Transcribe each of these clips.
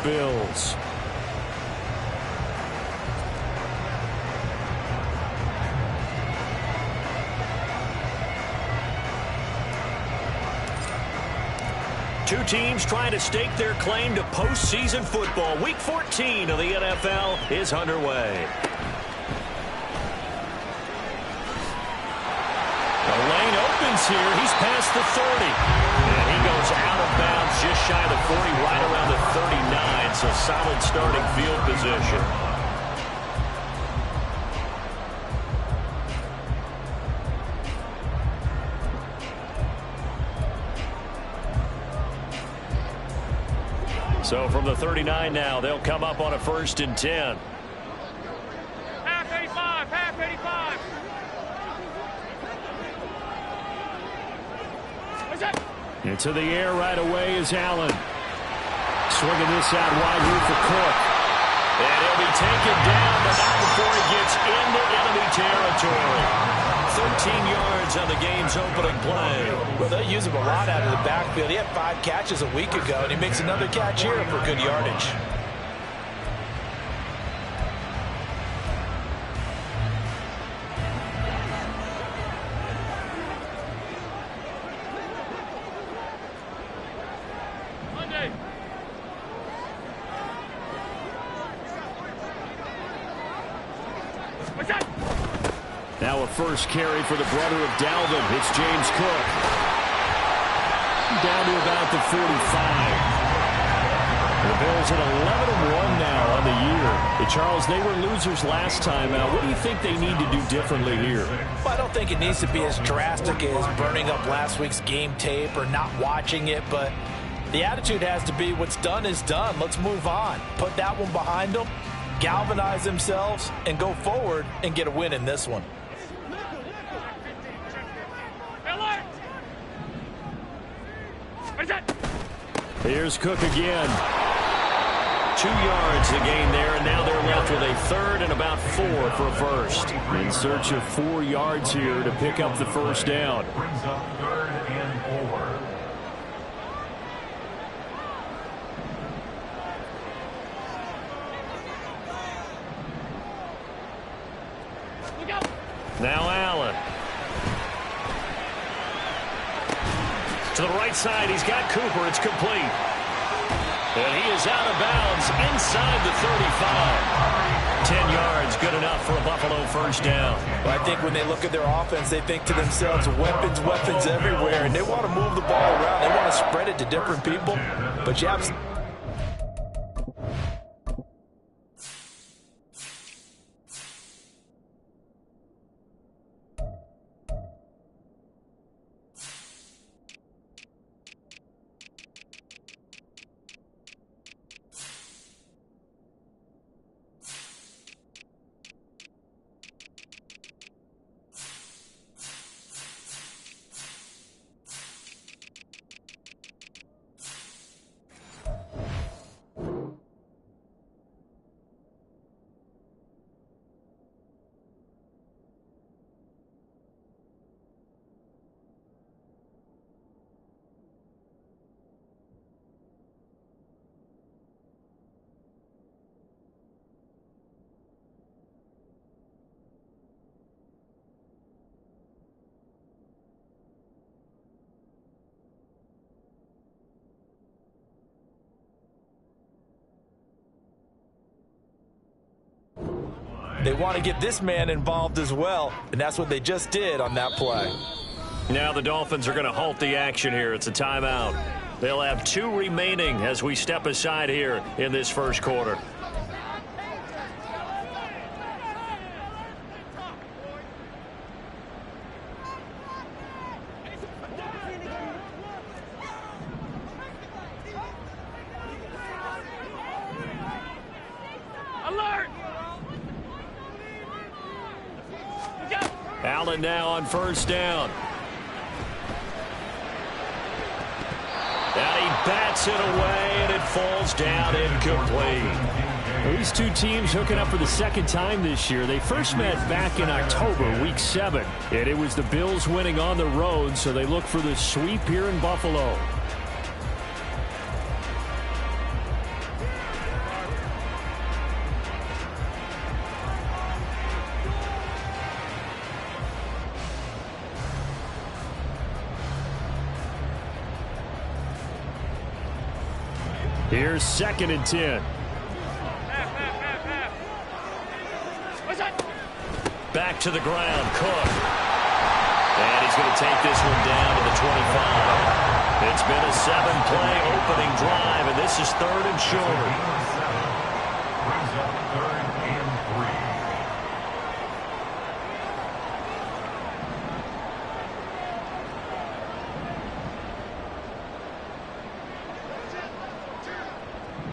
Bills. Two teams trying to stake their claim to postseason football. Week 14 of the NFL is underway. The lane opens here. He's past the 30. And he goes out of bounds just shy of the 40, right around the 39. So solid starting field position. So from the 39 now, they'll come up on a 1st and 10. Half 85, half 85. Into the air right away is Allen. Swinging this out wide here for Cook. And he'll be taken down, but not before he gets into enemy territory. 13 yards on the game's opening play. Well, they use him a lot out of the backfield. He had 5 catches a week ago, and he makes another catch here for good yardage. Now a first carry for the brother of Dalvin. It's James Cook. Down to about the 45. The Bills at 11-1 now on the year. Hey, Charles, they were losers last time out. What do you think they need to do differently here? Well, I don't think it needs to be as drastic as burning up last week's game tape or not watching it, but the attitude has to be what's done is done. Let's move on. Put that one behind them, galvanize themselves, and go forward and get a win in this one. Here's Cook again. 2 yards to gain there, and now they're left with a 3rd and about 4 for a first. In search of 4 yards here to pick up the first down. Brings up 3rd and 4. Now Allen. To the right side, he's got Cooper. It's complete. And he is out of bounds inside the 35. 10 yards, good enough for a Buffalo first down. Well, I think when they look at their offense, they think to themselves, weapons, weapons everywhere. And they want to move the ball around. They want to spread it to different people. But you have... They want to get this man involved as well, and that's what they just did on that play. Now the Dolphins are going to halt the action here. It's a timeout. They'll have 2 remaining as we step aside here in this first quarter. Allen now on first down. And he bats it away, and it falls down incomplete. These two teams hooking up for the second time this year. They first met back in October, Week 7. And it was the Bills winning on the road, so they look for the sweep here in Buffalo. Here's 2nd and 10. Back to the ground, Cook. And he's going to take this one down to the 25. It's been a 7-play opening drive, and this is 3rd and short. Brings up 3rd and 3.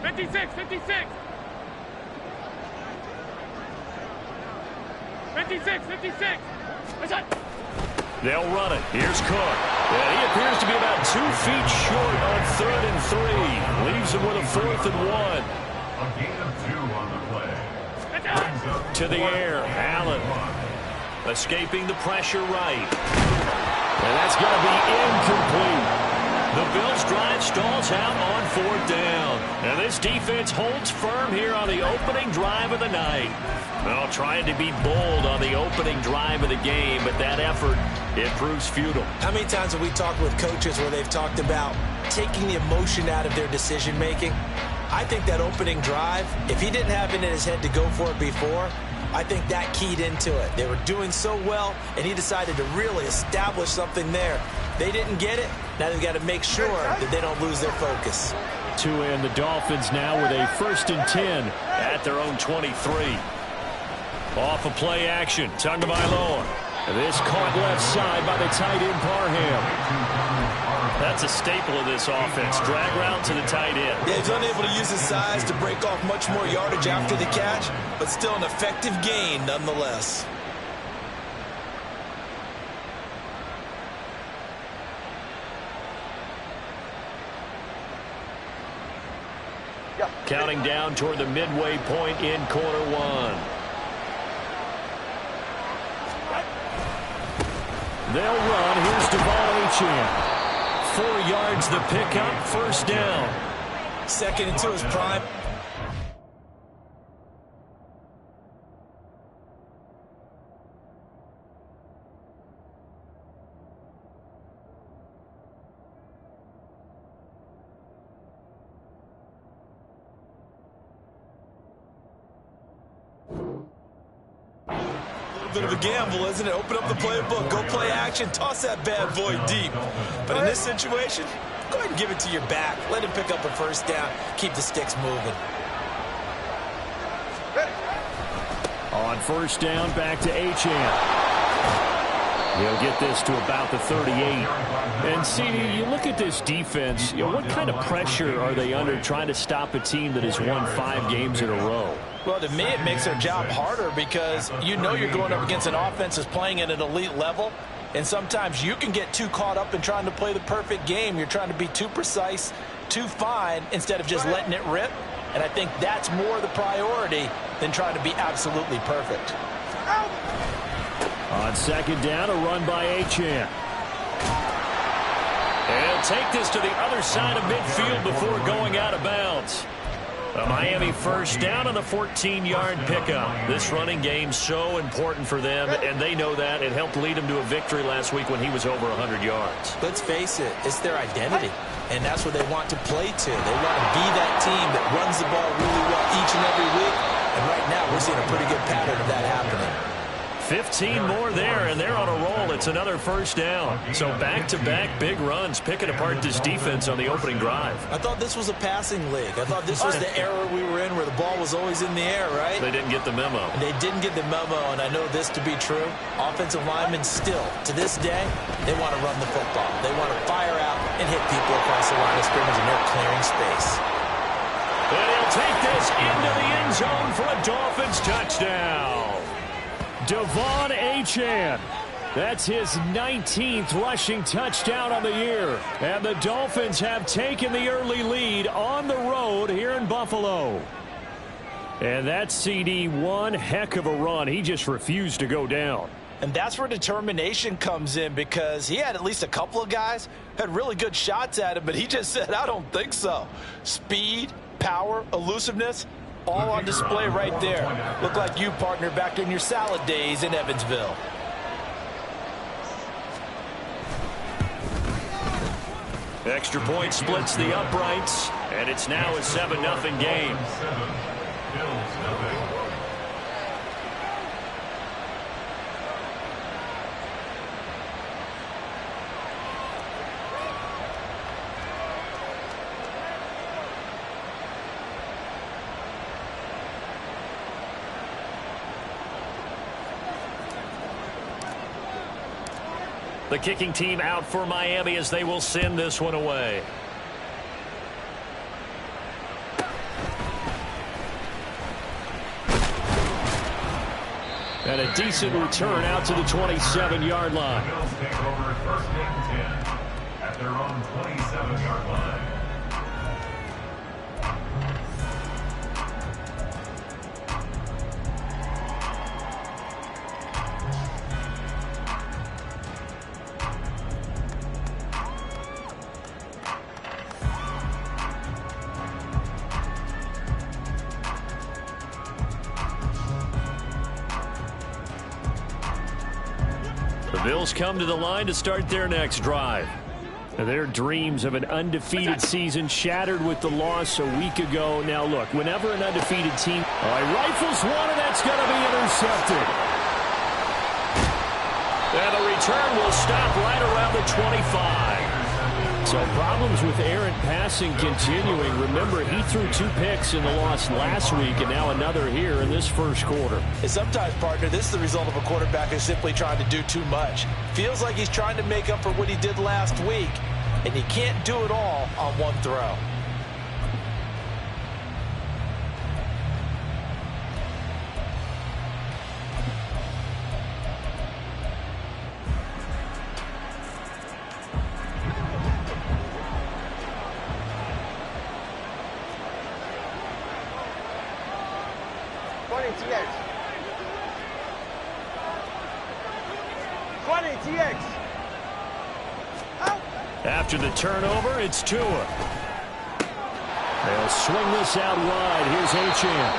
56, 56. 56, 56. They'll run it. Here's Cook. And he appears to be about 2 feet short on 3rd and 3. Leaves him with a 4th and 1. A gain of 2 on the play. Brings up To the air, Allen. Escaping the pressure right. And that's going to be incomplete. The Bills' drive stalls out on 4th down. And this defense holds firm here on the opening drive of the night. Well, trying to be bold on the opening drive of the game, but that effort, it proves futile. How many times have we talked with coaches where they've talked about taking the emotion out of their decision-making? I think that opening drive, if he didn't have it in his head to go for it before, I think that keyed into it. They were doing so well, and he decided to really establish something there. They didn't get it. Now they've got to make sure that they don't lose their focus. And the Dolphins now with a 1st and 10 at their own 23. Off of play action, Tagovailoa. This caught left side by the tight end Parham. That's a staple of this offense. Drag route to the tight end. Yeah, he's unable to use his size to break off much more yardage after the catch, but still an effective gain nonetheless. Counting down toward the midway point in quarter 1. They'll run. Here's Da123kid. 4 yards the pickup, 1st down. 2nd into his prime. Bit of a gamble, isn't it? Open up the playbook, go play action, toss that bad boy deep. But in this situation, go ahead and give it to your back. Let him pick up a 1st down. Keep the sticks moving. On 1st down, back to Achane. He'll get this to about the 38. And, CD, you look at this defense, what kind of pressure are they under trying to stop a team that has won 5 games in a row? Well, to me, it makes their job harder because you know you're going up against an offense that's playing at an elite level, and sometimes you can get too caught up in trying to play the perfect game. You're trying to be too precise, too fine, instead of just letting it rip, and I think that's more the priority than trying to be absolutely perfect. On 2nd down, a run by Achane. And he'll take this to the other side of midfield before going out of bounds. A Miami 1st down on the 14-yard pickup. This running game so important for them, and they know that. It helped lead them to a victory last week when he was over 100 yards. Let's face it, it's their identity, and that's what they want to play to. They want to be that team that runs the ball really well each and every week, and right now we're seeing a pretty good pattern of that happening. 15 more there, and they're on a roll. It's another 1st down. So back-to-back big runs, picking apart this defense on the opening drive. I thought this was a passing league. I thought this was the era we were in where the ball was always in the air, right? They didn't get the memo. And they didn't get the memo, and I know this to be true. Offensive linemen still, to this day, they want to run the football. They want to fire out and hit people across the line of scrimmage, and they're clearing space. And he'll take this into the end zone for a Dolphins touchdown. Devon Achane. That's his 19th rushing touchdown on the year. And the Dolphins have taken the early lead on the road here in Buffalo. And that CD, one heck of a run. He just refused to go down. And that's where determination comes in, because he had at least a couple of guys who had really good shots at him, but he just said, I don't think so. Speed, power, elusiveness, all on display right there. Look like you, partner, back in your salad days in Evansville. Extra point splits the uprights. And it's now a 7-0 game. The kicking team out for Miami as they will send this one away. And a decent return out to the 27-yard line. The Bills take over first and 10 at their own 27-yard line. The Bills come to the line to start their next drive. Their dreams of an undefeated season shattered with the loss a week ago. Now, look, whenever an undefeated team rifles one, and that's going to be intercepted. And the return will stop right around the 25. So problems with errant passing continuing. Remember, he threw 2 picks in the loss last week, and now another here in this first quarter. And sometimes, partner, this is the result of a quarterback who's simply trying to do too much. Feels like he's trying to make up for what he did last week, and he can't do it all on one throw. After the turnover, it's Tua. They'll swing this out wide. Here's Achane.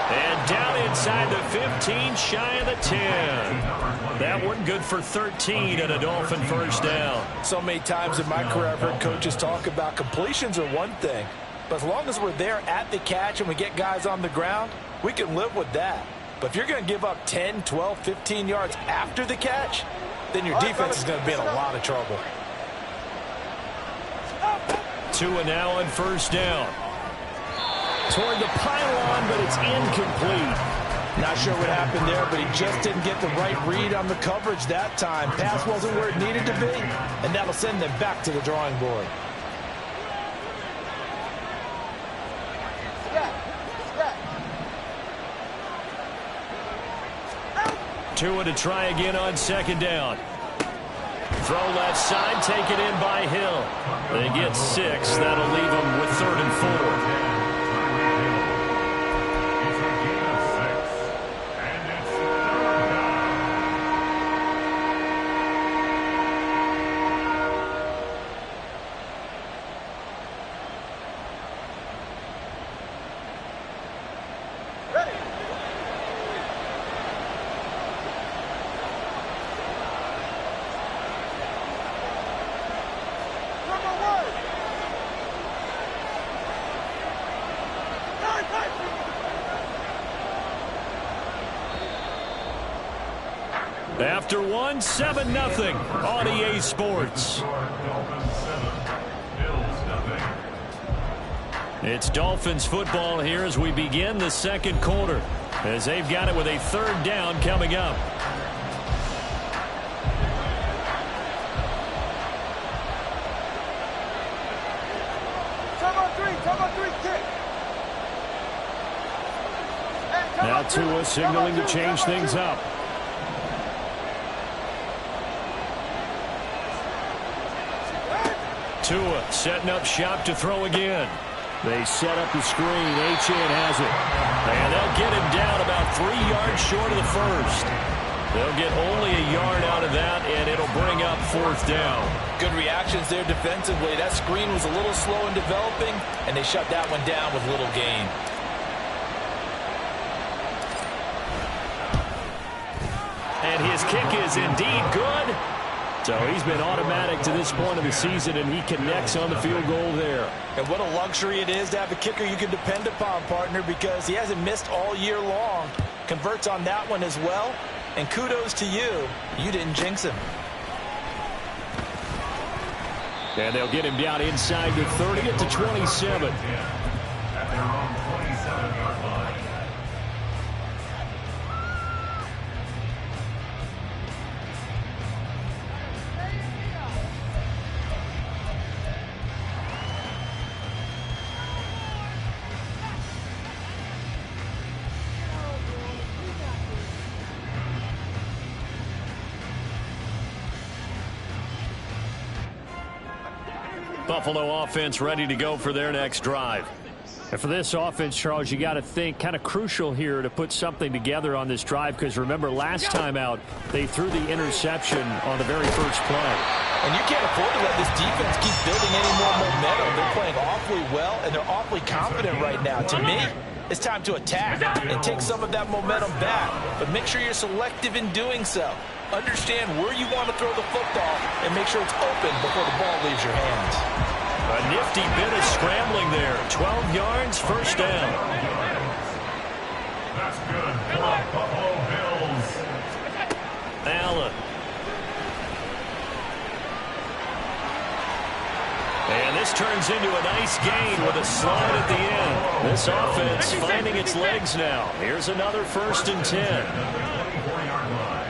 And down inside the 15, shy of the 10. That one good for 13 and a Dolphin first down. So many times in my career, I've heard coaches talk about completions are one thing. But as long as we're there at the catch and we get guys on the ground, we can live with that. But if you're going to give up 10, 12, 15 yards after the catch, then your defense is going to be in a lot of trouble. Tua now on first down. Toward the pylon, but it's incomplete. Not sure what happened there, but he just didn't get the right read on the coverage that time. Pass wasn't where it needed to be, and that'll send them back to the drawing board. Tua to try again on second down. Throw left side, taken in by Hill. They get 6. That'll leave them with 3rd and 4. It's a gain of 6, and it's 3rd down. After one, 7-0 on EA Sports. Dolphins 7, Bills 0. It's Dolphins football here as we begin the second quarter, as they've got it with a 3rd down coming up. Now Tua signaling to change things up. Tua setting up shop to throw again. They set up the screen. Achane has it. And they'll get him down about 3 yards short of the first. They'll get only a yard out of that, and it'll bring up 4th down. Good reactions there defensively. That screen was a little slow in developing, and they shut that one down with little gain. And his kick is indeed good. So he's been automatic to this point of the season, and he connects on the field goal there. And what a luxury it is to have a kicker you can depend upon, partner, because he hasn't missed all year long. Converts on that one as well. And kudos to you. You didn't jinx him. And they'll get him down inside the 30 at the 27. At their own 27-yard line. Buffalo offense ready to go for their next drive. And for this offense, Charles, you got to think kind of crucial here to put something together on this drive, because remember last time out they threw the interception on the very first play. And you can't afford to let this defense keep building any more momentum. They're playing awfully well, and they're awfully confident right now. To me, it's time to attack and take some of that momentum back. But make sure you're selective in doing so. Understand where you want to throw the football and make sure it's open before the ball leaves your hands. A nifty bit of scrambling there. 12 yards, first down. That's good for Buffalo Bills. Allen. And this turns into a nice gain with a slide at the end. This offense finding its legs now. Here's another 1st and 10. 24-yard line.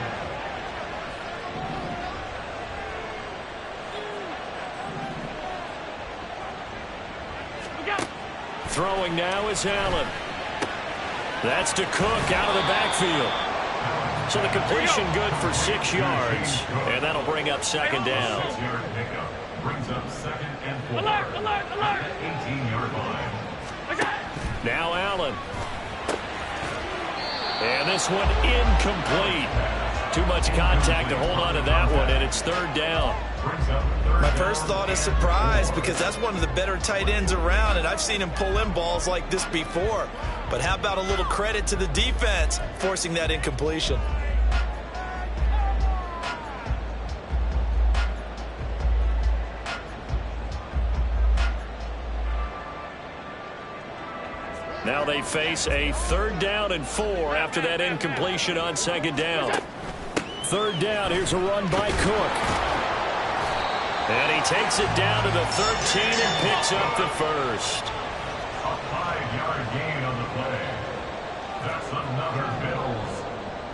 Throwing now is Allen. That's to Cook out of the backfield. So the completion good for 6 yards. And that'll bring up 2nd down. 6-yard pickup brings up 2nd and 4. Alert, alert, alert. 18-yard line. Now Allen. And this one incomplete. Too much contact to hold on to that one, and it's 3rd down. My first thought is surprise, because that's one of the better tight ends around, and I've seen him pull in balls like this before. But how about a little credit to the defense forcing that incompletion? Now they face a 3rd down and 4 after that incompletion on 2nd down. 3rd down, here's a run by Cook. And he takes it down to the 13 and picks up the 1st. A 5-yard gain on the play. That's another Bills.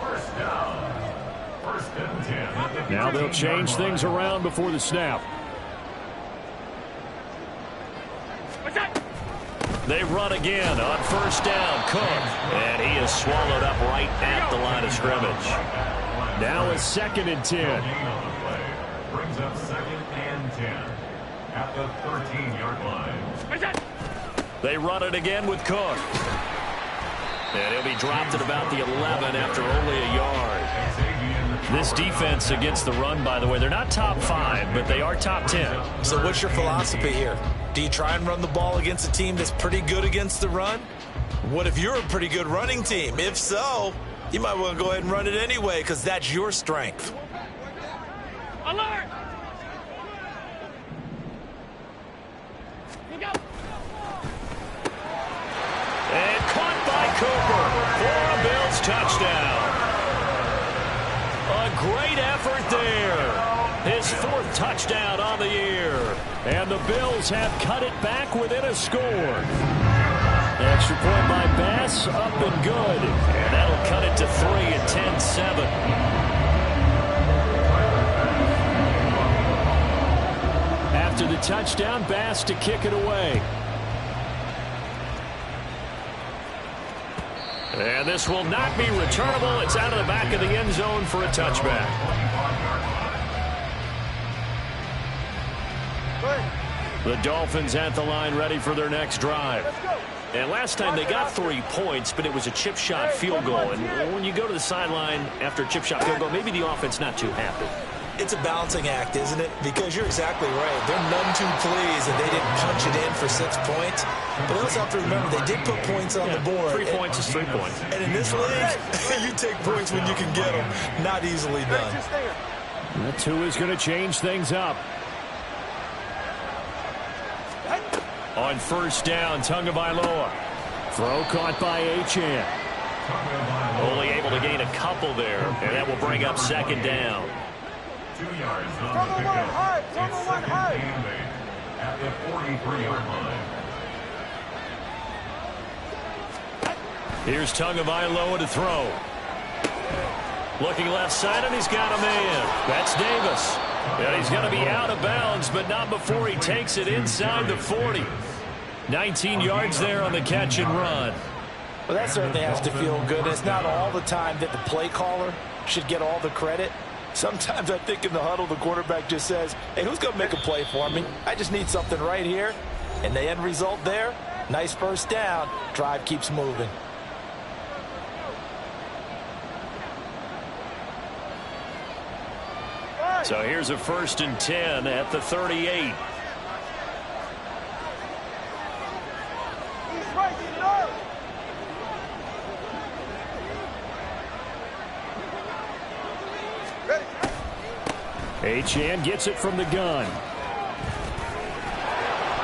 1st down. 1st and 10. At the Now they'll 13-yard change line. things around before the snap. They run again on 1st down. Cook. And he is swallowed up right at the line of scrimmage. Now a 2nd and 10. Gain on the play. Brings up 2nd and 10. At the 13-yard line. They run it again with Cook. And he'll be dropped at about the 11 after only a yard. This defense against the run, by the way, they're not top 5, but they are top 10. So what's your philosophy here? Do you try and run the ball against a team that's pretty good against the run? What if you're a pretty good running team? If so, you might want to go ahead and run it anyway, because that's your strength. Alert! And caught by Cooper for a Bills touchdown. A great effort there. His 4th touchdown on the year. And the Bills have cut it back within a score. Extra point by Bass, up and good. And that'll cut it to 3 at 10-7. After the touchdown, Bass to kick it away. And this will not be returnable. It's out of the back of the end zone for a touchback. The Dolphins at the line ready for their next drive. And last time they got 3 points, but it was a chip shot field goal. And when you go to the sideline after a chip shot field goal, maybe the offense not too happy. It's a balancing act, isn't it? Because you're exactly right. They're none too pleased that they didn't punch it in for 6 points. But you also have to remember, they did put points on the board. 3 points is 3 points. And in this league, you take points when you can get them. Not easily done. That two is going to change things up. On first down, Tagovailoa. Throw caught by Achane. Only able to gain a couple there, and that will bring up second down. 2 yards on the pickup. It's second and 8 at the 43-yard line. Here's Tagovailoa to throw. Looking left side, and he's got a man. That's Davis. And he's going to be out of bounds, but not before he takes it inside the 40. 19 yards there on the catch and run. Well, that certainly has to feel good. It's not all the time that the play caller should get all the credit. Sometimes I think in the huddle, the quarterback just says, hey, who's going to make a play for me? I just need something right here. And the end result there, nice first down. Drive keeps moving. So here's a 1st and 10 at the 38. Achane gets it from the gun.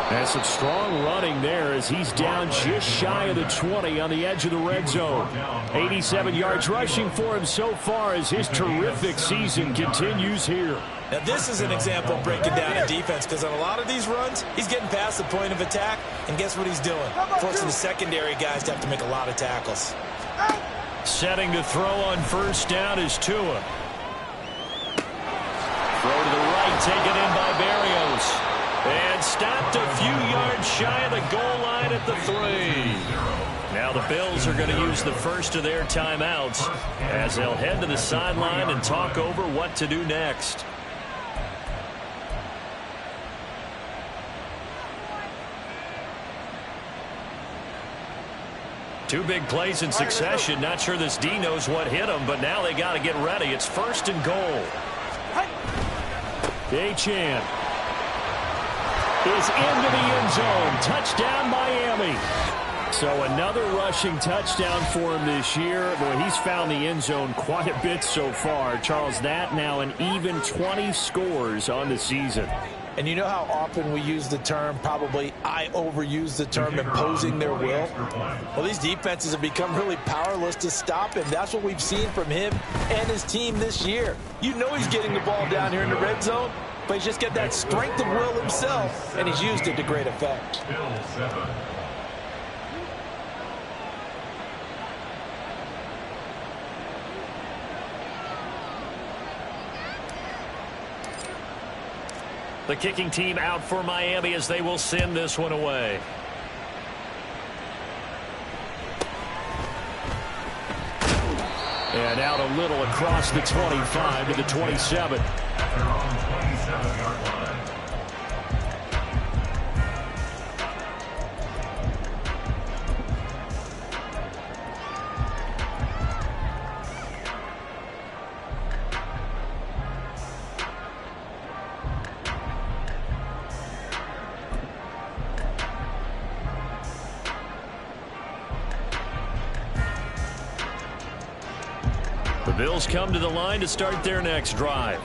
Has some strong running there as he's down just shy of the 20 on the edge of the red zone. 87 yards rushing for him so far as his terrific season continues here. Now, this is an example of breaking down a defense, because on a lot of these runs, he's getting past the point of attack, and guess what he's doing? Forcing the secondary guys to have to make a lot of tackles. Setting to throw on first down is Tua. Throw to the right, taken in by Berrios. And stopped a few yards shy of the goal line at the 3. Now the Bills are going to use the first of their timeouts as they'll head to the sideline and talk over what to do next. Two big plays in succession. Not sure this D knows what hit him, but now they got to get ready. It's 1st and goal. Achane is into the end zone. Touchdown, Miami. So another rushing touchdown for him this year. Boy, he's found the end zone quite a bit so far. Charles, that now an even 20 scores on the season. And you know how often we use the term, probably I overuse the term, imposing their will? Well, these defenses have become really powerless to stop him. That's what we've seen from him and his team this year. You know he's getting the ball down here in the red zone, but he's just got that strength of will himself, and he's used it to great effect. Bill 7. The kicking team out for Miami as they will send this one away. And out a little across the 25 to the 27. At their own 27-yard line. The Bills come to the line to start their next drive.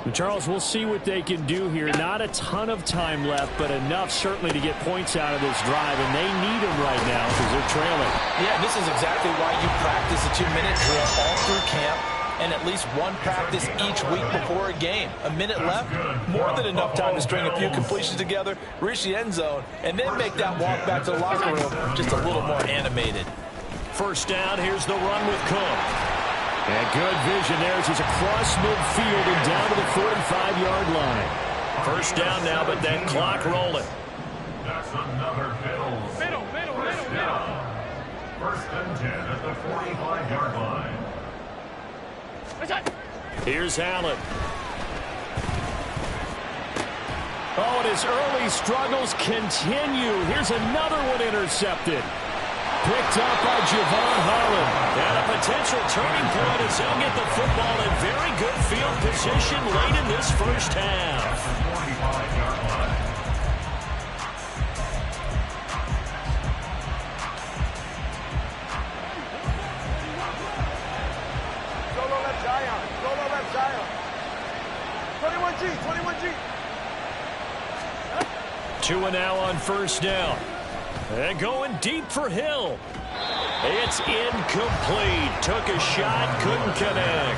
And Charles, we'll see what they can do here. Not a ton of time left, but enough certainly to get points out of this drive, and they need them right now because they're trailing. Yeah, this is exactly why you practice a 2-minute drill all through camp and at least one practice each week before a game. A minute left, more than enough time to string a few completions together, reach the end zone, and then make that walk back to the locker room just a little more animated. First down, here's the run with Cook. And good vision there as he's across midfield and down to the 45-yard line. First down now, but that clock rolling. That's another Bills. First down. 1st and 10 at the 45-yard line. Here's Allen. Oh, and his early struggles continue. Here's another one intercepted. Picked up by Javon Holland. And a potential turning point as he'll get the football in very good field position late in this first half. 45-yard line. Tua now on first down. And going deep for Hill. It's incomplete. Took a shot, couldn't connect.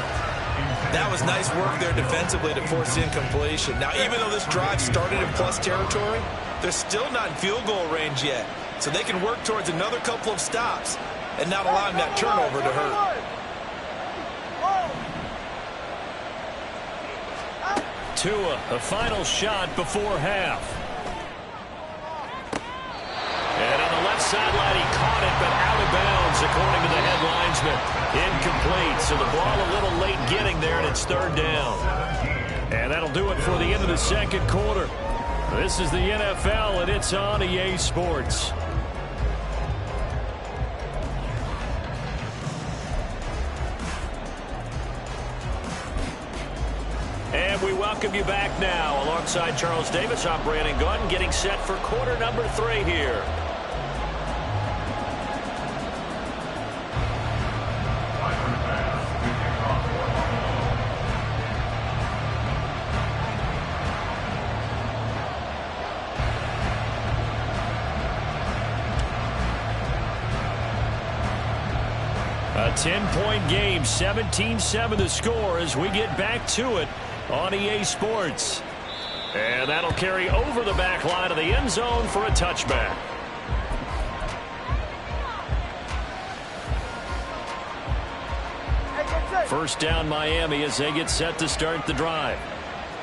That was nice work there defensively to force incompletion. Now, even though this drive started in plus territory, they're still not in field goal range yet. So they can work towards another couple of stops and not allowing that turnover to hurt. Tua, the final shot before half. And on the left sideline, he caught it, but out of bounds, according to the head linesman. Incomplete, so the ball a little late getting there, and it's third down. And that'll do it for the end of the second quarter. This is the NFL, and it's on EA Sports. And we welcome you back now. Alongside Charles Davis, I'm Brandon Gunn, getting set for quarter number 3 here. A 10-point game, 17-7 the score as we get back to it on EA Sports. And that'll carry over the back line of the end zone for a touchback. First down Miami as they get set to start the drive.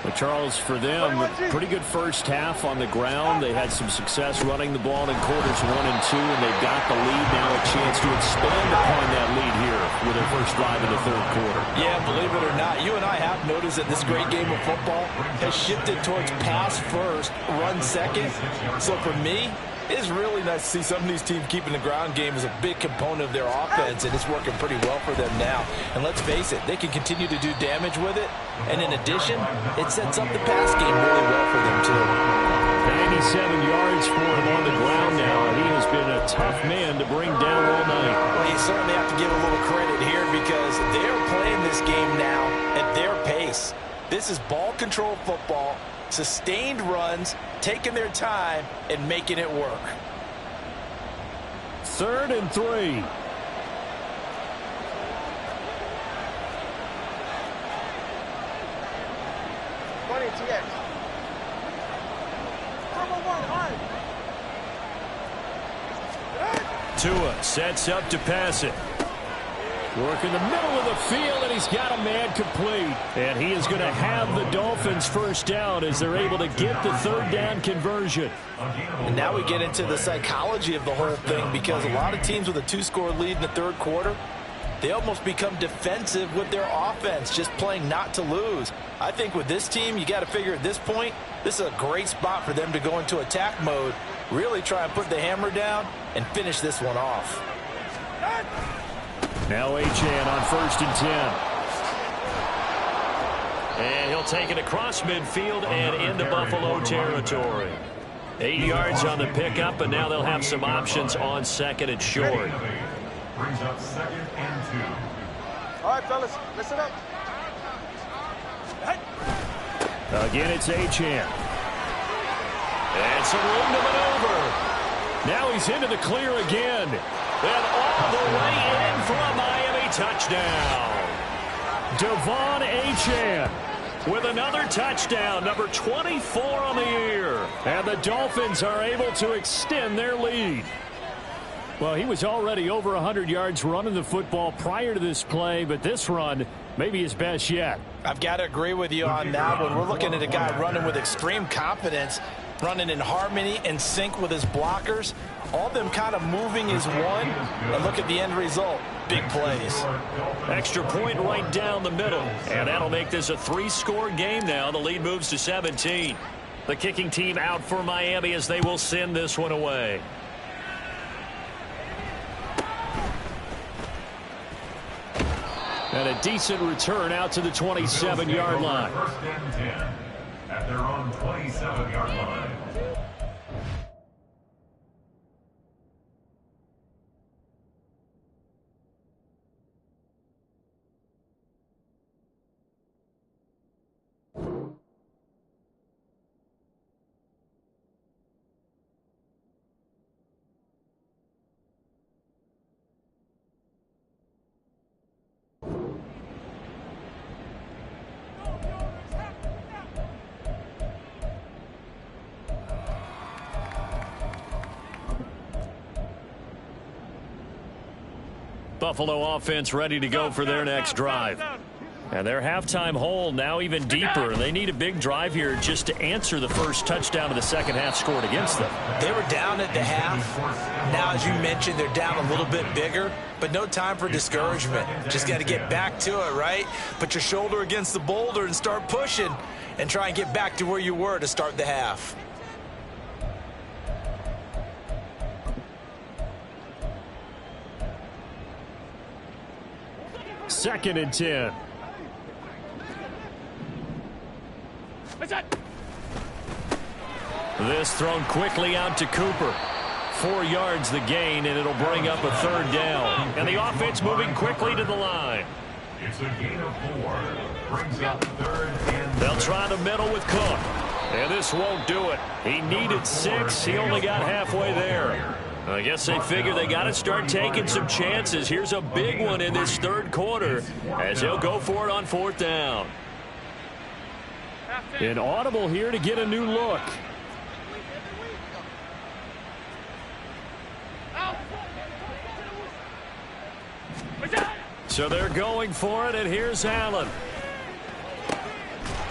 But Charles, for them, pretty good first half on the ground. They had some success running the ball in quarters 1 and 2, and they've got the lead now, a chance to expand upon that lead here with their first drive in the third quarter. Yeah, believe it or not, you and I have noticed that this great game of football has shifted towards pass first, run second. So for me, it's really nice to see some of these teams keeping the ground game as a big component of their offense, and it's working pretty well for them now. And let's face it, they can continue to do damage with it. And in addition, it sets up the pass game really well for them, too. 97 yards for him on the ground now, and he has been a tough man to bring down all night. Well, you certainly have to give a little credit here because they're playing this game now at their pace. This is ball control football, sustained runs, taking their time, and making it work. 3rd and 3. Tua sets up to pass it. Work in the middle of the field, and he's got a man complete. And he is going to have the Dolphins first down as they're able to get the third down conversion. And now we get into the psychology of the whole thing because a lot of teams with a 2-score lead in the third quarter, they almost become defensive with their offense, just playing not to lose. I think with this team, you got to figure at this point, this is a great spot for them to go into attack mode, really try and put the hammer down and finish this one off. Now Achane on 1st and 10. And he'll take it across midfield and into Buffalo territory. 8 yards on the pickup, and now they'll have some options on 2nd and short. Brings up 2nd and 2. All right, fellas, listen up. Again, it's Achane. And some room to maneuver. Now he's into the clear again. And all the way in for a Miami touchdown. Devon Achane with another touchdown, number 24 on the year. And the Dolphins are able to extend their lead. Well, he was already over 100 yards running the football prior to this play, but this run may be his best yet. I've got to agree with you on that one. We're looking at a guy running with extreme confidence, running in harmony and sync with his blockers. All of them kind of moving as one. And look at the end result. Big plays. Extra point right down the middle. And that'll make this a 3-score game now. The lead moves to 17. The kicking team out for Miami as they will send this one away. And a decent return out to the 27-yard line. 1st and 10 at their own 27-yard line. Buffalo offense ready to go for their next drive. And their halftime hole now even deeper. They need a big drive here just to answer the first touchdown of the second half scored against them. They were down at the half. Now, as you mentioned, they're down a little bit bigger, but no time for discouragement. Just got to get back to it, right? Put your shoulder against the boulder and start pushing and try and get back to where you were to start the half. Second and 10. This thrown quickly out to Cooper. 4 yards the gain, and it'll bring up a third down. And the offense moving quickly to the line. It's a gain of 4. Brings up third and They'll try the middle with Cook. And this won't do it. He needed 6. He only got halfway there. I guess they figure they got to start taking some chances. Here's a big one in this third quarter as they'll go for it on fourth down. An audible here to get a new look. So they're going for it, and here's Allen.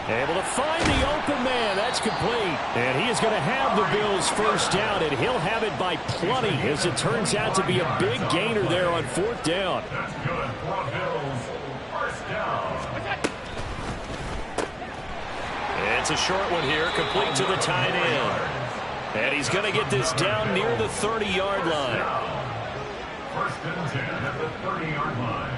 Able to find the open man. That's complete. And he is going to have the Bills first down, and he'll have it by plenty as it turns out to be a big gainer there on fourth down. that's good for Bills. First down. It's a short one here, complete to the tight end. And he's going to get this down near the 30-yard line. First and 10 at the 30-yard line.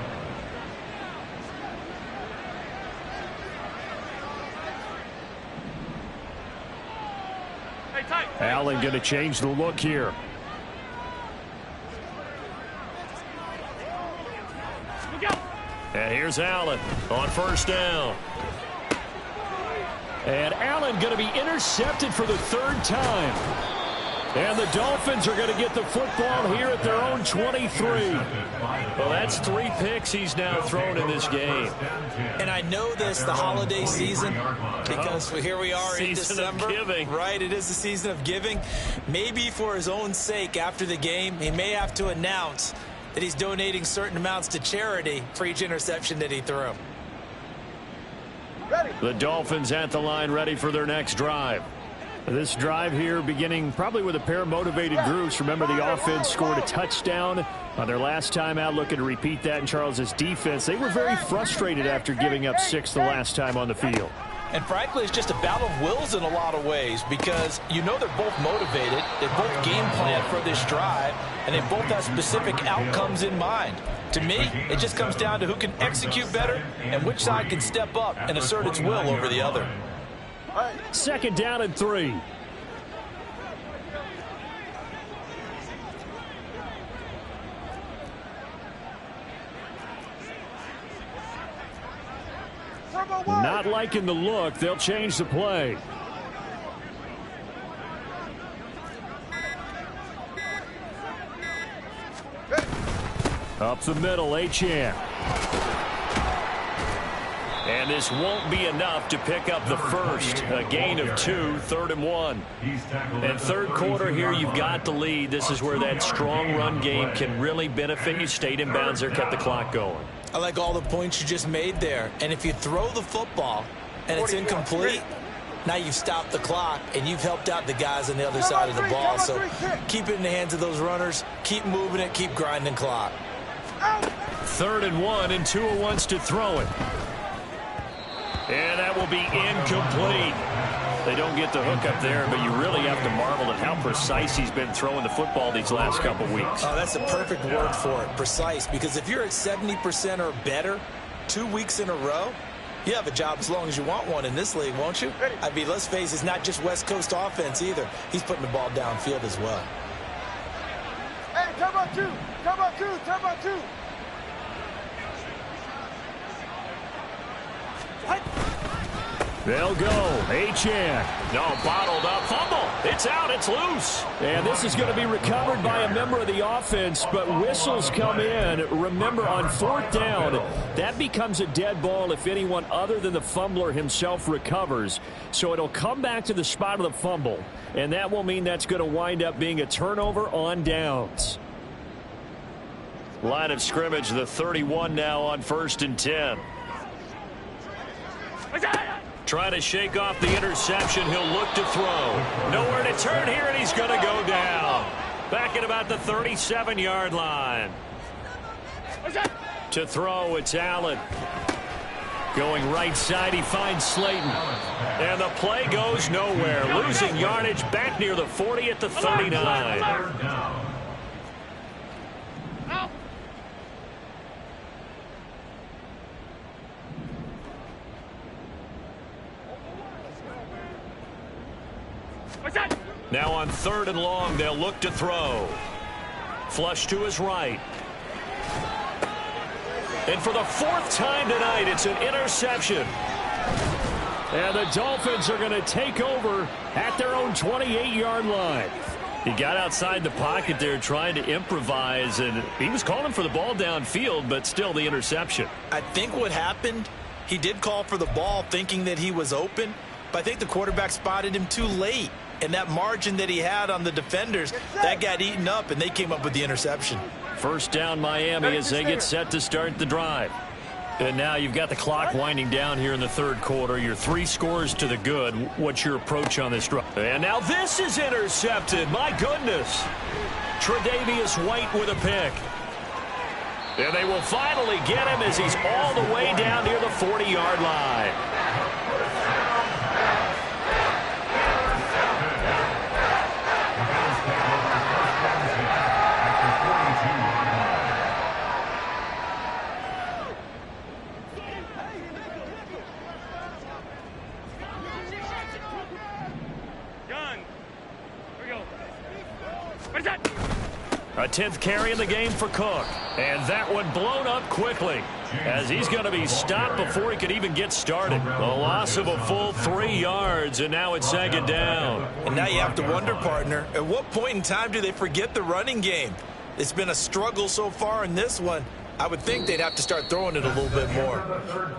Allen going to change the look here. And here's Allen on first down. And Allen going to be intercepted for the third time. And the Dolphins are going to get the football here at their own 23. Well, that's 3 picks he's now thrown in this game. And I know this, the holiday season, because here we are in December. Season of giving. Right, it is the season of giving. Maybe for his own sake after the game, he may have to announce that he's donating certain amounts to charity for each interception that he threw. The Dolphins at the line ready for their next drive. This drive here beginning probably with a pair of motivated groups. Remember, the offense scored a touchdown on their last time out. Looking to repeat that in Charles's defense. They were very frustrated after giving up 6 the last time on the field. And frankly, it's just a battle of wills in a lot of ways because you know they're both motivated. They both game plan for this drive, and they both have specific outcomes in mind. To me, it just comes down to who can execute better and which side can step up and assert its will over the other. Second down and 3. Not liking the look. They'll change the play. Up the middle, Achane. And this won't be enough to pick up the first. A gain of 2, 3rd and 1. And third quarter here, you've got the lead. This is where that strong run game can really benefit you. Stayed in bounds there, kept the clock going. I like all the points you just made there. And if you throw the football and it's incomplete, now you've stopped the clock and you've helped out the guys on the other side of the ball. So keep it in the hands of those runners. Keep moving it. Keep grinding clock. 3rd and 1, and Tua wants to throw it. And that will be incomplete. They don't get the hook up there, but you really have to marvel at how precise he's been throwing the football these last couple weeks. Oh, that's a perfect word for it, precise, because if you're at 70% or better 2 weeks in a row, you have a job as long as you want one in this league, won't you? I mean, let's face it, it's not just West Coast offense either. He's putting the ball downfield as well. Hey, time about 2. Time about 2. Time about 2. They'll go. Achane. No, bottled up. Fumble. It's out. It's loose. And this is going to be recovered by a member of the offense, but whistles come in. Remember, on 4th down, that becomes a dead ball if anyone other than the fumbler himself recovers. So it'll come back to the spot of the fumble, and that will mean that's going to wind up being a turnover on downs. Line of scrimmage, the 31 now on 1st and 10. Trying to shake off the interception. He'll look to throw. Nowhere to turn here, and he's going to go down. Back at about the 37-yard line. To throw, it's Allen. Going right side, he finds Slayton. And the play goes nowhere. Losing yardage back near the 40 at the 39. Now on 3rd and long, they'll look to throw. Flush to his right. And for the 4th time tonight, it's an interception. And the Dolphins are going to take over at their own 28-yard line. He got outside the pocket there trying to improvise, and he was calling for the ball downfield, but still the interception. I think what happened, he did call for the ball thinking that he was open, but I think the quarterback spotted him too late. And that margin that he had on the defenders, that got eaten up, and they came up with the interception. First down Miami as they get set to start the drive. And now you've got the clock winding down here in the 3rd quarter. You're 3 scores to the good. What's your approach on this drive? And now this is intercepted. My goodness. Tre'Davious White with a pick. And they will finally get him as he's all the way down near the 40-yard line. A 10th carry in the game for Cook. And that one blown up quickly as he's going to be stopped before he could even get started. A loss of a full 3 yards, and now it's 2nd down. And now you have to wonder, partner, at what point in time do they forget the running game? It's been a struggle so far in this one. I would think they'd have to start throwing it a little bit more.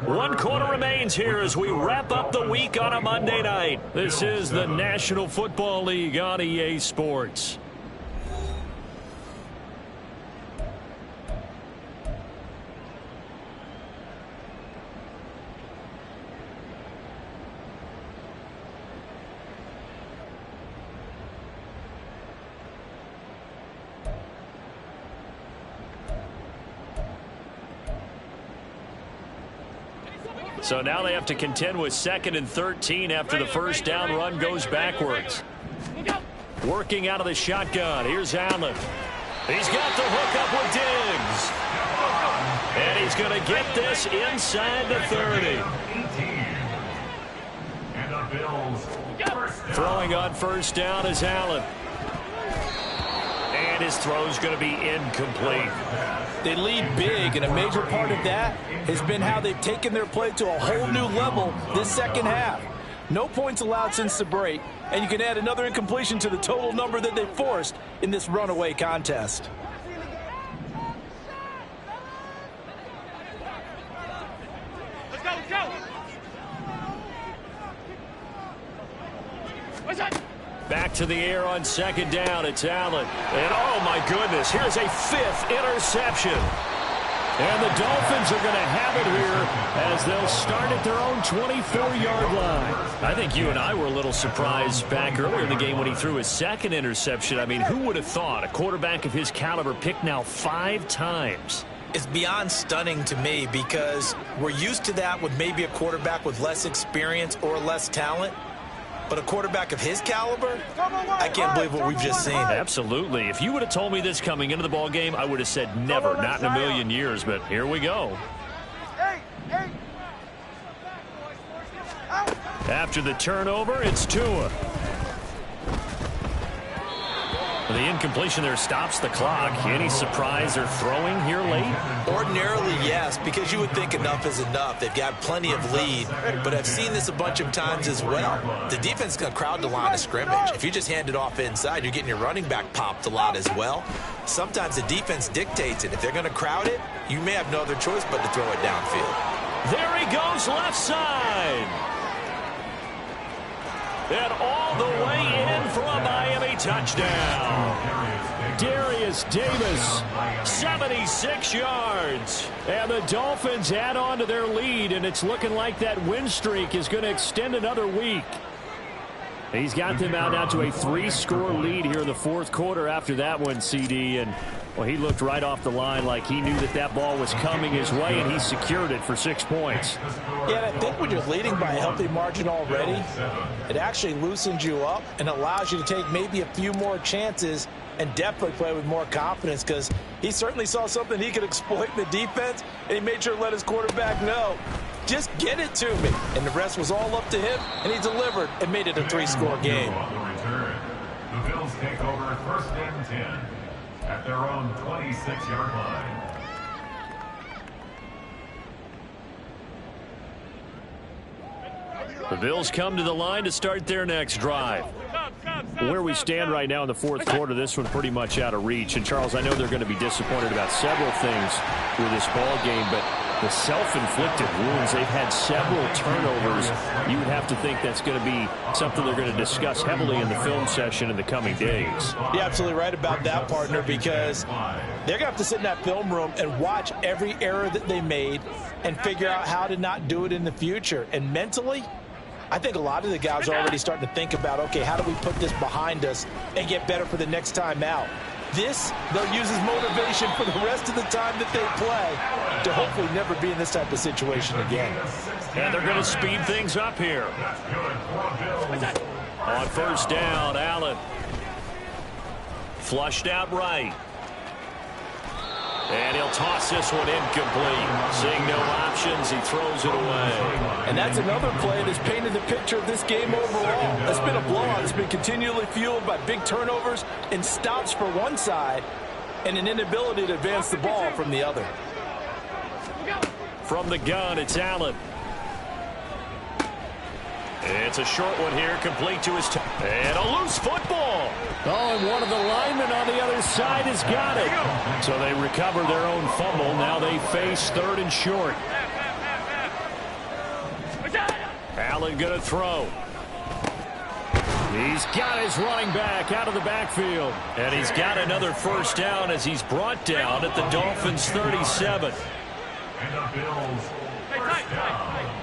1 quarter remains here as we wrap up the week on a Monday night. This is the National Football League on EA Sports. So now they have to contend with 2nd and 13 after the first down run goes backwards. Working out of the shotgun. Here's Allen. He's got the hook up with Diggs. And he's going to get this inside the 30. Throwing on first down is Allen. And his throw's going to be incomplete. They lead big, and a major part of that has been how they've taken their play to a whole new level this second half. No points allowed since the break, and you can add another incompletion to the total number that they forced in this runaway contest. Let's go, let's go. What's that? Back to the air on 2nd down. It's Allen. And, oh, my goodness, here's a 5th interception. And the Dolphins are going to have it here as they'll start at their own 24-yard line. I think you and I were a little surprised back earlier in the game when he threw his 2nd interception. I mean, who would have thought a quarterback of his caliber picked now 5 times? It's beyond stunning to me because we're used to that with maybe a quarterback with less experience or less talent. But a quarterback of his caliber, I can't believe what we've just seen. Absolutely. If you would have told me this coming into the ball game, I would have said never, not in a million years. But here we go. After the turnover, it's Tua. The incompletion there stops the clock. Any surprise they're throwing here late? Ordinarily, yes, because you would think enough is enough. They've got plenty of lead, but I've seen this a bunch of times as well. The defense is going to crowd the line of scrimmage. If you just hand it off inside, you're getting your running back popped a lot as well. Sometimes the defense dictates it. If they're going to crowd it, you may have no other choice but to throw it downfield. There he goes, left side. And all the way in for a Miami touchdown. Darius Davis. 76 yards. And the Dolphins add on to their lead, and it's looking like that win streak is going to extend another week. He's got them out now to a 3-score lead here in the fourth quarter after that one, CD. And, well, he looked right off the line like he knew that that ball was coming his way, and he secured it for 6 points. Yeah, and I think when you're leading by a healthy margin already, it actually loosens you up and allows you to take maybe a few more chances and definitely play with more confidence, because he certainly saw something he could exploit in the defense, and he made sure to let his quarterback know, just get it to me. And the rest was all up to him, and he delivered and made it a 3-score game. The Bills take over 1st and 10 at their own 26-yard line. The Bills come to the line to start their next drive. Where we stand right now in the fourth quarter, this one pretty much out of reach. And, Charles, I know they're going to be disappointed about several things with this ball game, but the self-inflicted wounds, they've had several turnovers. You would have to think that's going to be something they're going to discuss heavily in the film session in the coming days. You're absolutely right about that, partner, because they're going to have to sit in that film room and watch every error that they made and figure out how to not do it in the future. And mentally, I think a lot of the guys are already starting to think about, okay, how do we put this behind us and get better for the next time out? This, they'll use as motivation for the rest of the time that they play to hopefully never be in this type of situation again. And they're going to speed things up here. On 1st down, Allen. Flushed out right. And he'll toss this one incomplete. Seeing no options, he throws it away. And that's another play that's painted the picture of this game overall. It's been a blowout. It's been continually fueled by big turnovers and stops for one side and an inability to advance the ball from the other. From the gun, it's Allen. It's a short one here, complete to his and a loose football. Oh, and one of the linemen on the other side has got it. So they recover their own fumble. Now they face 3rd and short. Allen going to throw. He's got his running back out of the backfield. And he's got another 1st down as he's brought down at the Dolphins' 37. And the Bills 1st down.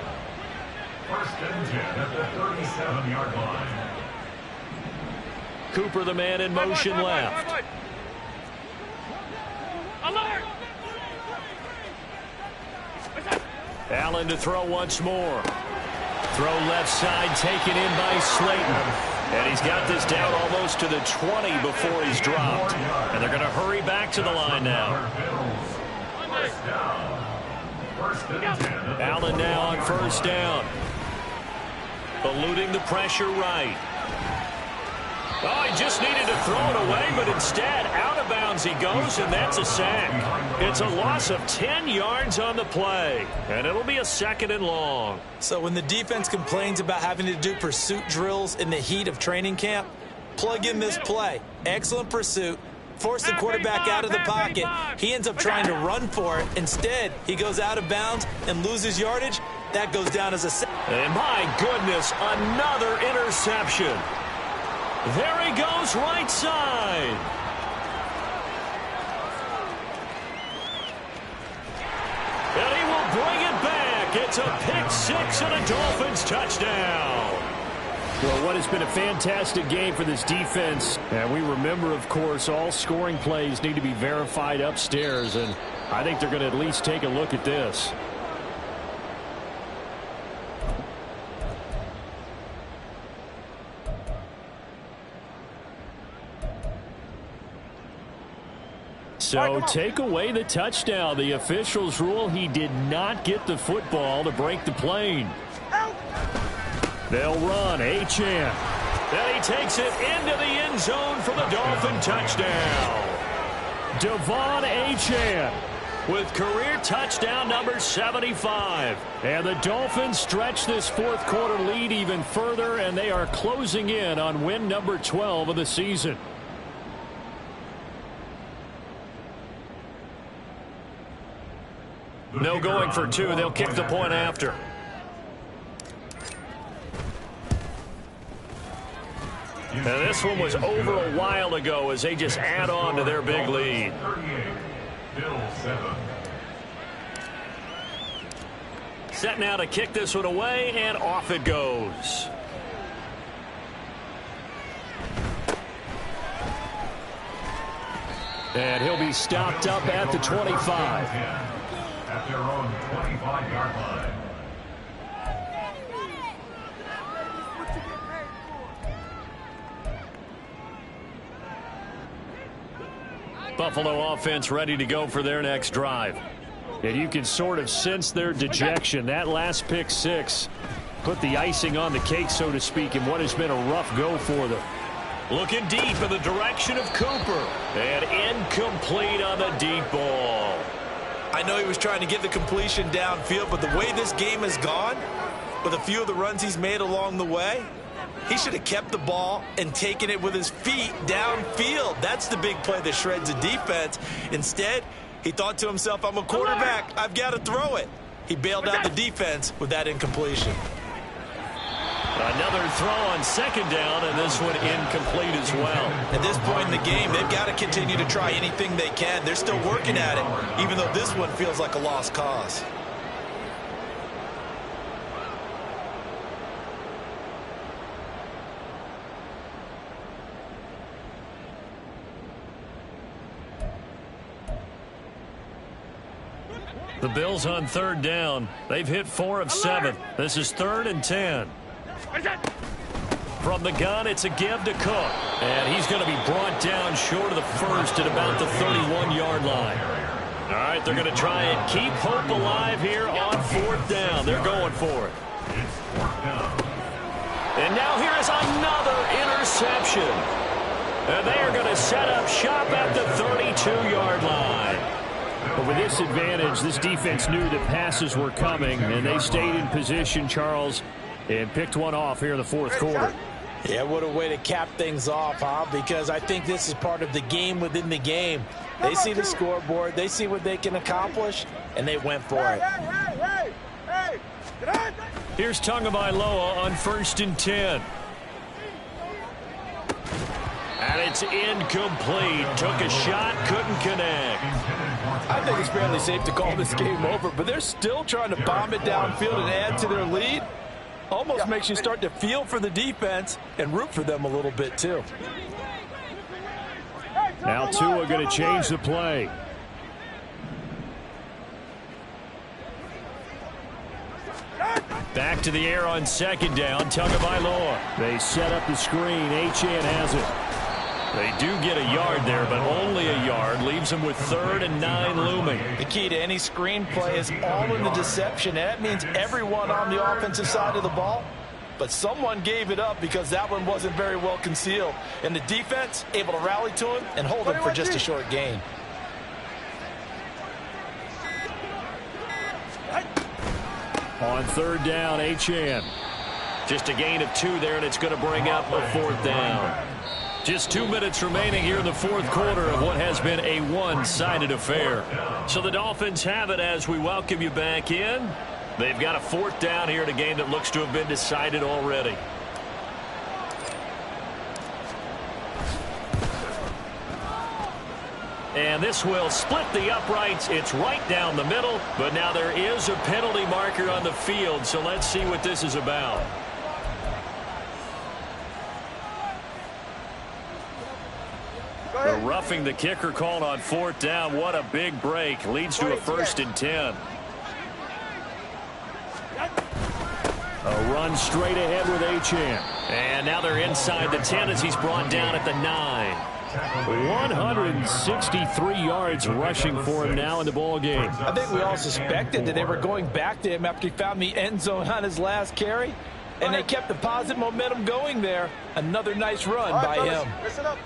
1st and 10 at the 37-yard line. Cooper, the man in motion left. Allen to throw once more. Throw left side taken in by Slayton. And he's got this down almost to the 20 before he's dropped. And they're going to hurry back to the line now. Allen now on 1st down. Eluding the pressure right. Oh, he just needed to throw it away, but instead, out of bounds he goes, and that's a sack. It's a loss of 10 yards on the play, and it'll be a 2nd and long. So when the defense complains about having to do pursuit drills in the heat of training camp, plug in this play. Excellent pursuit. Force the quarterback out of the pocket. He ends up trying to run for it. Instead, he goes out of bounds and loses yardage. That goes down as a sack. And my goodness, another interception. There he goes right side. And he will bring it back. It's a pick 6 and a Dolphins touchdown. Well, what has been a fantastic game for this defense. And we remember, of course, all scoring plays need to be verified upstairs. And I think they're going to at least take a look at this. So take away the touchdown. The officials rule he did not get the football to break the plane. They'll run. Achane. Then he takes it into the end zone for the Dolphin touchdown. Devon Achane with career touchdown number 75. And the Dolphins stretch this fourth quarter lead even further, and they are closing in on win number 12 of the season. No going for two. They'll kick the point after. And this one was over a while ago as they just add on to their big lead. 38, Bills 7. Set now to kick this one away, and off it goes. And he'll be stopped up at the 25. At their own 25-yard line. Buffalo offense ready to go for their next drive. And you can sort of sense their dejection. That last pick six put the icing on the cake, so to speak, in what has been a rough go for them. Looking deep in the direction of Cooper. And incomplete on the deep ball. I know he was trying to get the completion downfield, but the way this game has gone, with a few of the runs he's made along the way, he should have kept the ball and taken it with his feet downfield. That's the big play that shreds the defense. Instead, he thought to himself, I'm a quarterback, I've got to throw it. He bailed out the defense with that incompletion. Another throw on second down, and this one incomplete as well. At this point in the game, they've got to continue to try anything they can. They're still working at it, even though this one feels like a lost cause. The Bills on third down. They've hit 4 of 7. This is 3rd and 10. From the gun, it's a give to Cook. And he's going to be brought down short of the first at about the 31-yard line. All right, they're going to try and keep hope alive here on 4th down. They're going for it. And now here is another interception. And they are going to set up shop at the 32-yard line. But with this advantage, this defense knew that passes were coming, and they stayed in position, Charles, and picked one off here in the 4th quarter. Yeah, what a way to cap things off, huh? Because I think this is part of the game within the game. They see the scoreboard, they see what they can accomplish, and they went for it. Here's Tagovailoa on 1st and 10. And it's incomplete. Took a shot, couldn't connect. I think it's fairly safe to call this game over, but they're still trying to bomb it downfield and add to their lead. Almost makes you start to feel for the defense and root for them a little bit, too. Now Tua going to change the play. Back to the air on 2nd down. Tagovailoa. They set up the screen. Achane has it. They do get a yard there, but only a yard. Leaves them with 3rd and 9 looming. The key to any screen play is all in the deception. And that means everyone on the offensive side of the ball. But someone gave it up because that one wasn't very well concealed. And the defense able to rally to him and hold him for just a short gain. On 3rd down, Achane. Just a gain of 2 there, and it's going to bring up a 4th down. Just 2 minutes remaining here in the 4th quarter of what has been a one-sided affair. So the Dolphins have it as we welcome you back in. They've got a 4th down here in a game that looks to have been decided already. And this will split the uprights. It's right down the middle, but now there is a penalty marker on the field, so let's see what this is about. The roughing the kicker called on 4th down. What a big break. Leads to a 1st and 10. A run straight ahead with Achane. And now they're inside the 10 as he's brought down at the 9. 163 yards rushing for him now in the ball game. I think we all suspected that they were going back to him after he found the end zone on his last carry. And they kept the positive momentum going there. Another nice run by him. Listen up.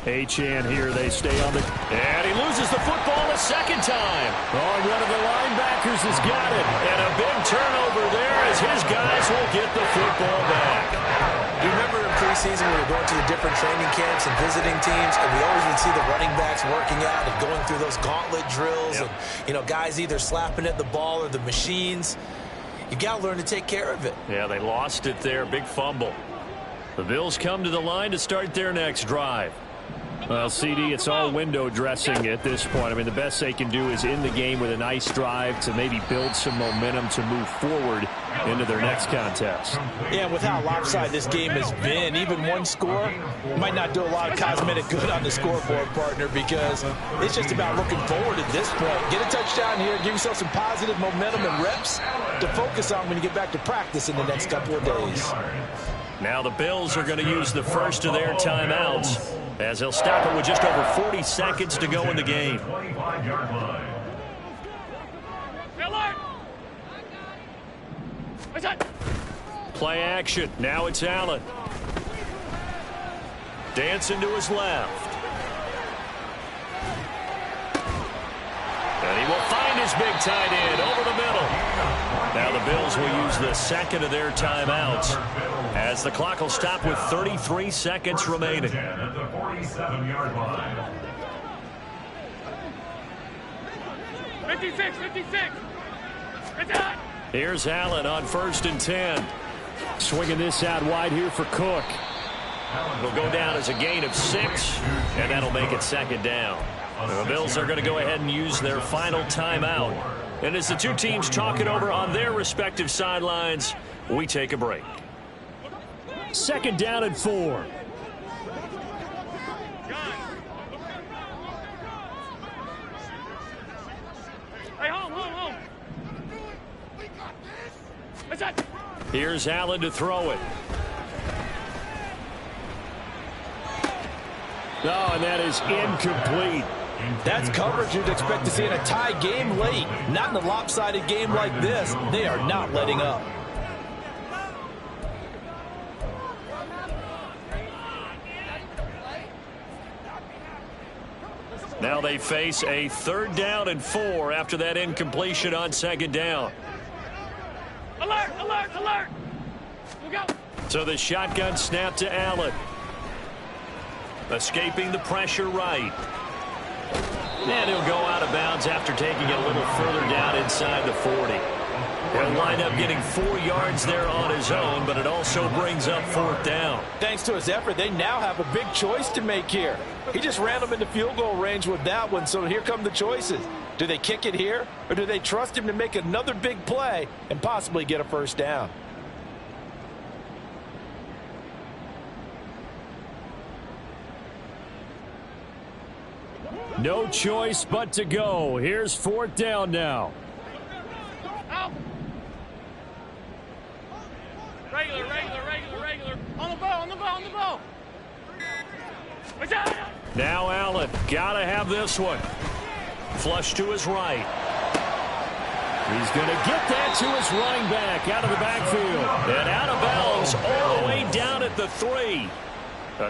Achane here, they stay on the... And he loses the football a 2nd time. Oh, one of the linebackers has got it. And a big turnover there as his guys will get the football back. You remember preseason, we were going to the different training camps and visiting teams, and we always would see the running backs working out and going through those gauntlet drills. Yep. And, you know, guys either slapping at the ball or the machines. You got to learn to take care of it. Yeah, they lost it there. Big fumble. The Bills come to the line to start their next drive. Well, CD, it's all window dressing at this point. I mean, the best they can do is in the game with a nice drive to maybe build some momentum to move forward into their next contest. Yeah, with how lopsided this game has been, even one score might not do a lot of cosmetic good on the scoreboard, partner, because it's just about looking forward at this point. Get a touchdown here, give yourself some positive momentum and reps to focus on when you get back to practice in the next couple of days. Now the Bills are going to use the first of their timeouts as they'll stop it with just over 40 seconds to go in the game. 25-yard line. Play action. Now it's Allen. Dancing to his left. And he will find his big tight end over the middle. Now the Bills will use the second of their timeouts as the clock will stop with 33 seconds remaining. 10 at the 47-yard line. 56, 56. Here's Allen on 1st and 10. Swinging this out wide here for Cook. It'll go down as a gain of 6, and that'll make it second down. The Bills are going to go ahead and use their final timeout. And as the two teams talk it over on their respective sidelines, we take a break. 2nd down and 4. Hey, home. Here's Allen to throw it. Oh, and that is incomplete. That's coverage you'd expect to see in a tie game late. Not in a lopsided game like this. They are not letting up. Now they face a 3rd down and 4 after that incompletion on 2nd down. Alert. Look out. So the shotgun snap to Allen. Escaping the pressure right. And he'll go out of bounds after taking it a little further down inside the 40. He'll wind up getting 4 yards there on his own, but it also brings up 4th down. Thanks to his effort, they now have a big choice to make here. He just ran them into field goal range with that one, so here come the choices. Do they kick it here, or do they trust him to make another big play and possibly get a 1st down? No choice but to go. Here's 4th down now. Regular. On the ball. Now Allen. Gotta have this one. Flush to his right. He's going to get that to his running back out of the backfield. And out of bounds all the way down at the 3.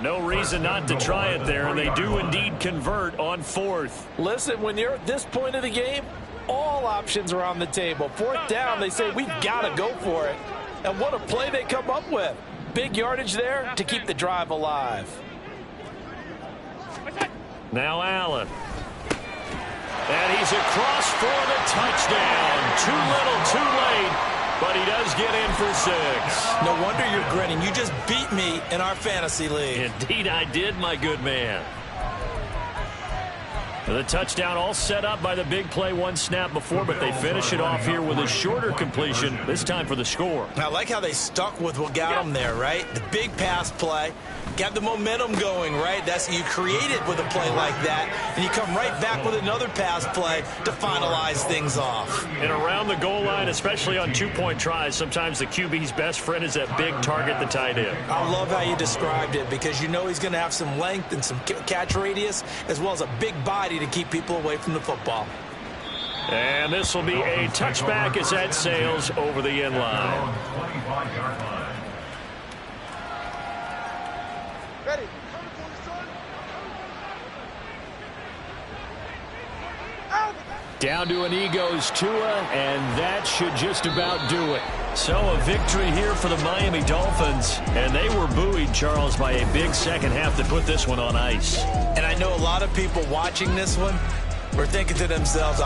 No reason not to try it there, and they do indeed convert on 4th. Listen, when you're at this point of the game, all options are on the table. 4th down, they say, we've got to go for it. And what a play they come up with. Big yardage there to keep the drive alive. Now Allen. And he's across for the touchdown. Too little, too late, but he does get in for 6. No wonder you're grinning. You just beat me in our fantasy league. Indeed I did, my good man. The touchdown all set up by the big play one snap before, but they finish it off here with a shorter completion, this time for the score. I like how they stuck with what got them there, right? The big pass play. Got the momentum going, right? That's you create it with a play like that, and you come right back with another pass play to finalize things off. And around the goal line, especially on two-point tries, sometimes the QB's best friend is that big target, the tight end. I love how you described it because you know he's going to have some length and some catch radius as well as a big body to keep people away from the football. And this will be a touchback as that sails over the end line. 25-yard line. Ready. Down to an he goes Tua, and that should just about do it. So a victory here for the Miami Dolphins, and they were buoyed, Charles, by a big second half that put this one on ice. And I know a lot of people watching this one were thinking to themselves,